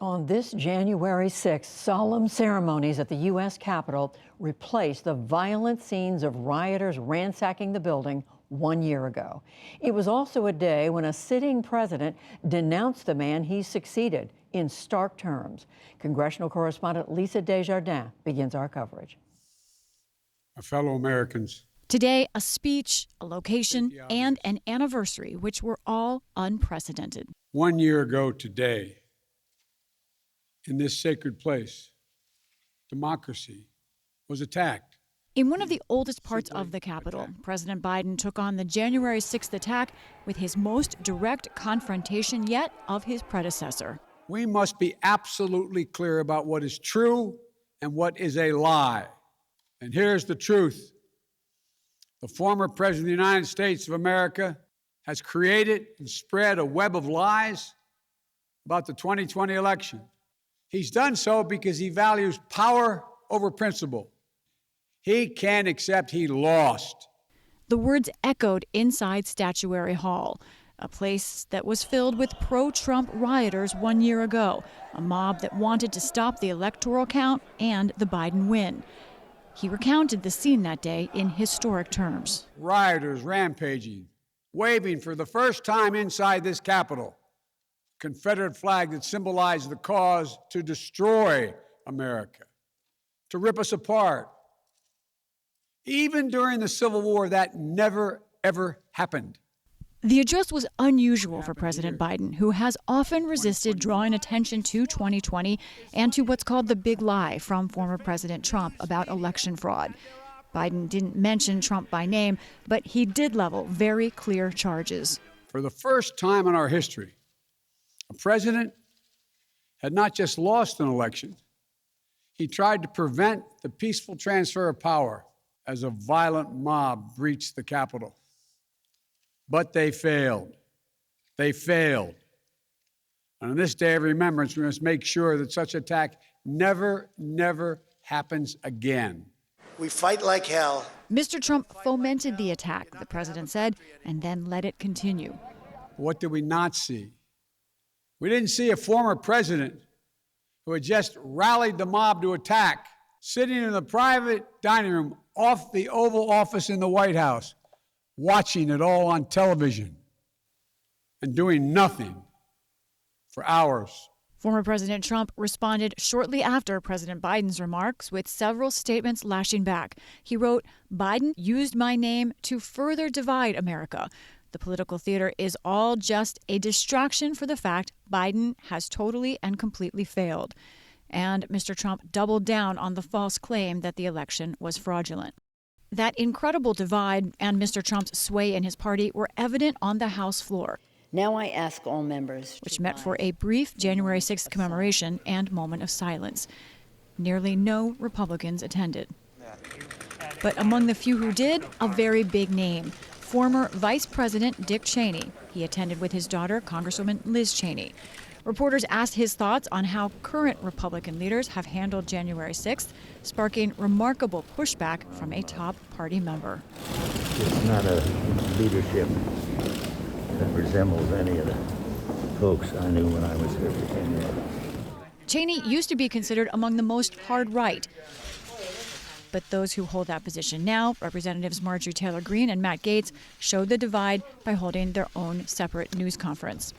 On this January 6th, solemn ceremonies at the U.S. Capitol replaced the violent scenes of rioters ransacking the building 1 year ago. It was also a day when a sitting president denounced the man he succeeded in stark terms. Congressional correspondent Lisa Desjardins begins our coverage. My fellow Americans. Today, a speech, a location, and an anniversary which were all unprecedented. 1 year ago today, in this sacred place, democracy was attacked. In one of the oldest parts of the Capitol, President Biden took on the January 6th attack with his most direct confrontation yet of his predecessor. We must be absolutely clear about what is true and what is a lie. And here's the truth. The former President of the United States of America has created and spread a web of lies about the 2020 election. He's done so because he values power over principle. He can't accept he lost. The words echoed inside Statuary Hall, a place that was filled with pro-Trump rioters 1 year ago, a mob that wanted to stop the electoral count and the Biden win. He recounted the scene that day in historic terms. Rioters rampaging, waving for the first time inside this Capitol, Confederate flag that symbolized the cause to destroy America, to rip us apart. Even during the Civil War, that never, ever happened. The address was unusual for President Biden, who has often resisted drawing attention to 2020 and to what's called the big lie from former President Trump about election fraud. Biden didn't mention Trump by name, but he did level very clear charges. For the first time in our history, a president had not just lost an election, he tried to prevent the peaceful transfer of power as a violent mob breached the Capitol. But they failed. They failed. And on this day of remembrance, we must make sure that such attack never, never happens again. We fight like hell. Mr. Trump fomented the attack, the president said, and then let it continue. What did we not see? We didn't see a former president who had just rallied the mob to attack, sitting in the private dining room off the Oval Office in the White House, watching it all on television and doing nothing for hours. Former President Trump responded shortly after President Biden's remarks with several statements lashing back. He wrote, "Biden used my name to further divide America. The political theater is all just a distraction for the fact Biden has totally and completely failed." And Mr. Trump doubled down on the false claim that the election was fraudulent. That incredible divide and Mr. Trump's sway in his party were evident on the House floor. Now I ask all members, which met for a brief January 6th commemoration and moment of silence. Nearly no Republicans attended. But among the few who did, a very big name, former Vice President Dick Cheney. He attended with his daughter, Congresswoman Liz Cheney. Reporters asked his thoughts on how current Republican leaders have handled January 6th, sparking remarkable pushback from a top party member. It's not a leadership that resembles any of the folks I knew when I was here for 10 years. Cheney used to be considered among the most hard right. But those who hold that position now, Representatives Marjorie Taylor Greene and Matt Gaetz, showed the divide by holding their own separate news conference.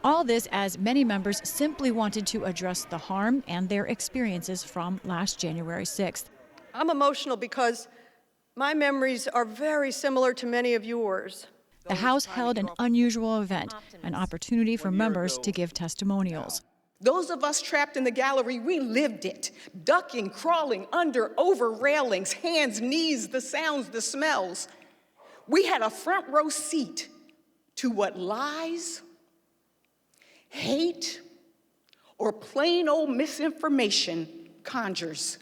All this as many members simply wanted to address the harm and their experiences from last January 6th. I'm emotional because my memories are very similar to many of yours. The House held an unusual event, an opportunity for members to give testimonials. Those of us trapped in the gallery, we lived it, ducking, crawling under, over railings, hands, knees, the sounds, the smells. We had a front row seat to what lies, hate, or plain old misinformation conjures.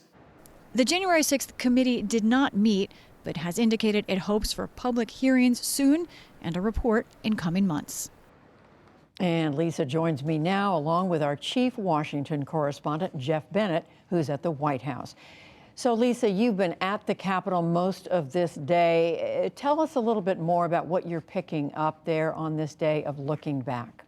The January 6th committee did not meet, but has indicated it hopes for public hearings soon and a report in coming months. And Lisa joins me now, along with our chief Washington correspondent, Jeff Bennett, who's at the White House. So, Lisa, you've been at the Capitol most of this day. Tell us a little bit more about what you're picking up there on this day of looking back.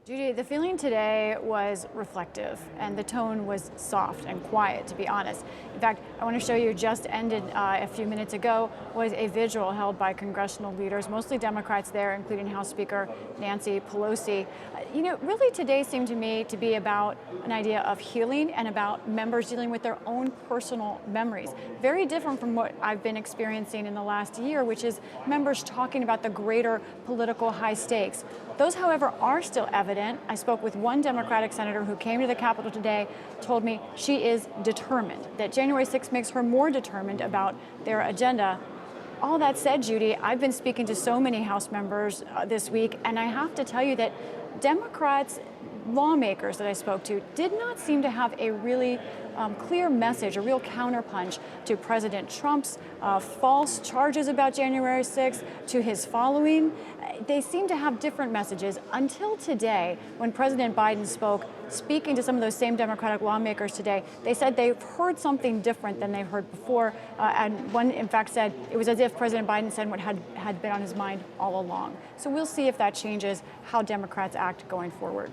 Judy, the feeling today was reflective, and the tone was soft and quiet, to be honest. In fact, I want to show you, just ended a few minutes ago, was a vigil held by congressional leaders, mostly Democrats there, including House Speaker Nancy Pelosi. Really today seemed to me to be about an idea of healing and about members dealing with their own personal memories. Very different from what I've been experiencing in the last year, which is members talking about the greater political high stakes. Those, however, are still evident. I spoke with one Democratic senator who came to the Capitol today, told me she is determined, that January 6th makes her more determined about their agenda. All that said, Judy, I've been speaking to so many House members this week, and I have to tell you that Democrats, lawmakers that I spoke to, did not seem to have a really clear message, a real counterpunch to President Trump's false charges about January 6th, to his following. They seem to have different messages until today, when President Biden spoke, speaking to some of those same Democratic lawmakers today. They said they've heard something different than they've heard before. And one, in fact, said it was as if President Biden said what had been on his mind all along. So we'll see if that changes how Democrats act going forward.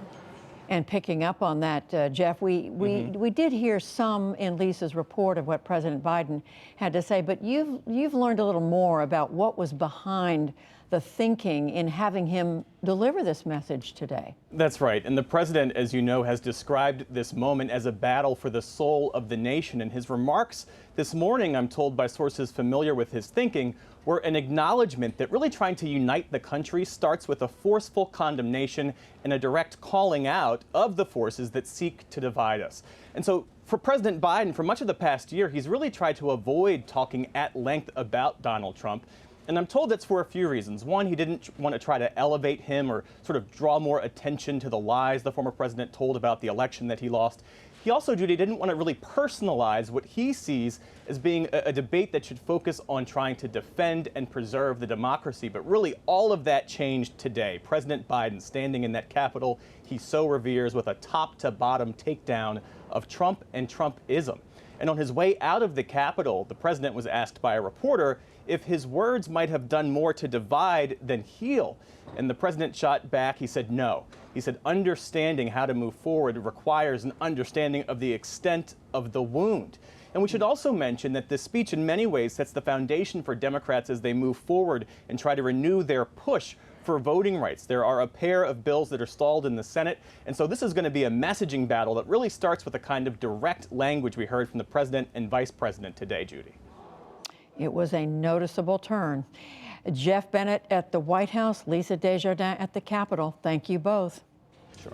And picking up on that, Jeff, we did hear some in Lisa's report of what President Biden had to say, but you've learned a little more about what was behind the thinking in having him deliver this message today. That's right. And the president, as you know, has described this moment as a battle for the soul of the nation. And his remarks this morning, I'm told by sources familiar with his thinking, were an acknowledgement that really trying to unite the country starts with a forceful condemnation and a direct calling out of the forces that seek to divide us. And so for President Biden, for much of the past year, he's really tried to avoid talking at length about Donald Trump. And I'm told that's for a few reasons. One, he didn't want to try to elevate him or sort of draw more attention to the lies the former president told about the election that he lost. He also, Judy, didn't want to really personalize what he sees as being a debate that should focus on trying to defend and preserve the democracy. But really, all of that changed today. President Biden standing in that Capitol he so reveres with a top-to-bottom takedown of Trump and Trumpism. And on his way out of the Capitol, the president was asked by a reporter if his words might have done more to divide than heal. And the president shot back. He said no. He said understanding how to move forward requires an understanding of the extent of the wound. And we should also mention that this speech in many ways sets the foundation for Democrats as they move forward and try to renew their push for voting rights. There are a pair of bills that are stalled in the Senate, and so this is going to be a messaging battle that really starts with the kind of direct language we heard from the president and vice president today, Judy. It was a noticeable turn. Jeff Bennett at the White House, Lisa Desjardins at the Capitol. Thank you both. Sure.